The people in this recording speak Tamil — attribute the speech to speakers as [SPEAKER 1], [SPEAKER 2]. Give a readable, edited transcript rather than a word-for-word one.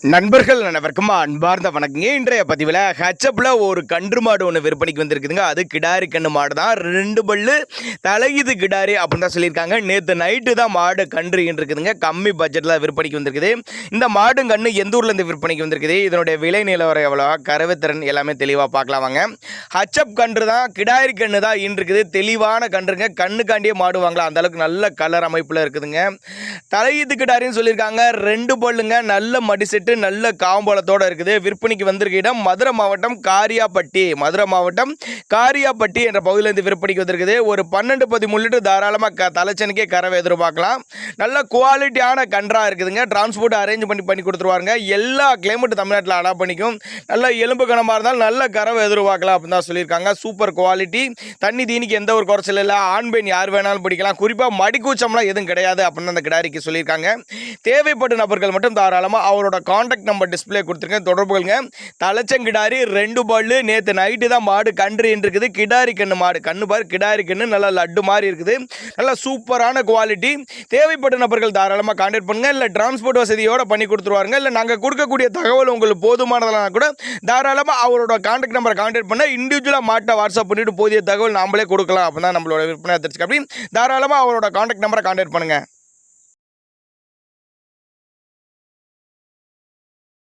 [SPEAKER 1] நண்பர்கள் அனைவருக்கும் அன்பார்ந்த வணக்கங்க. இன்றைய பதிவில் ஹச்சப்பில் ஒரு கன்று மாடு ஒன்று விற்பனைக்கு வந்திருக்குதுங்க. அது கிடாரி கன்று மாடு தான். 2 பல்லு தலையுது கிடாரி அப்படின்னு தான் சொல்லியிருக்காங்க. நேற்று நைட்டு தான் மாடு கன்று இருக்குதுங்க. கம்மி பட்ஜெட்டில் விற்பனைக்கு வந்திருக்குது. இந்த மாடு கன்று எந்த ஊர்லேருந்து விற்பனைக்கு வந்திருக்குது, இதனுடைய விலை நிலவரம் எவ்வளோ, கறவைத்திறன் எல்லாமே தெளிவாக பார்க்கலாம் வாங்க. ஹச்சப் கன்று தான், கிடாரி கன்று தான் இருக்குது. தெளிவான கன்றுங்க. கண்ணுக்காண்டியே மாடு வாங்கலாம், அந்தளவுக்கு நல்ல கலர் அமைப்பில் இருக்குதுங்க. தலையுது கிடாரின்னு சொல்லியிருக்காங்க. 2 பல்லுங்க, நல்ல மடி செட்டு, நல்ல காம்பளத்தோட இருக்குது. விற்பனைக்கு வந்திருக்க இடம் மதுரை மாவட்டம் காரியாப்பட்டி என்ற பகுதியிலிருந்து விற்பனைக்கு வந்திருக்குது. ஒரு 12-13 லிட்டர் தாராளமாக தலைச்சனுக்கே கறவை எதிர்பார்க்கலாம். நல்ல குவாலிட்டியான கன்றா இருக்குதுங்க. டிரான்ஸ்போர்ட் அரேஞ்ச் பண்ணி கொடுத்துருவாங்க. எல்லா கிளைமேட் தமிழ்நாட்டில் அடாப்ட் பண்ணிக்கும். நல்ல எலும்பு கனமாக இருந்தாலும் நல்ல கறவை எதிர்பார்க்கலாம் அப்படின்னு தான் சொல்லியிருக்காங்க. Super quality. தண்ணி தீனிக்கு எந்த ஒரு குறைச்சல் இல்லை. ஆண் பெண் யார் வேணாலும் பிடிக்கலாம். குறிப்பாக மடிக்கூச்சம்லாம் எதுவும் கிடையாது அப்படின்னு அந்த கிடாரிக்கு சொல்லியிருக்காங்க. தேவைப்பட்ட நபர்கள் மட்டும் தாராளமாக அவரோட கான்டாக்ட் நம்பர் டிஸ்பிளே கொடுத்துருங்க, தொடர்புகளுங்க. தலைச்சங்கிடாரி 2 பல்லு. நேற்று நைட்டு தான் மாடு கன்று இருக்குது. கிடாரி கண்ணு மாடு, கண்ணு பாரு, கிடாரி கண்ணு நல்லா லட்டு மாதிரி இருக்குது. நல்லா சூப்பரான குவாலிட்டி. தேவைப்பட்ட நபர்கள் தாராளமாக கான்டாக்ட் பண்ணுங்க. இல்லை டிரான்ஸ்போர்ட் வசதியோட பண்ணி கொடுத்துருவாங்க. இல்லை நாங்கள் கொடுக்கக்கூடிய தகவல் உங்களுக்கு போதுமானதெல்லாம் கூட தாராளமாக அவரோட கான்டாக்ட் நம்பரை கான்டாக்ட் பண்ண இண்டிவிஜுவலாக மாட்டை வாட்ஸ்அப் பண்ணிட்டு போதிய தகவல் நாமளே கொடுக்கலாம். அப்போ தான் நம்மளோட விற்பனை தெரிஞ்சுக்க. அப்படி தாராளமாக அவரோட கான்டாக்ட் நம்பரை கான்டாக்ட் பண்ணுங்கள்.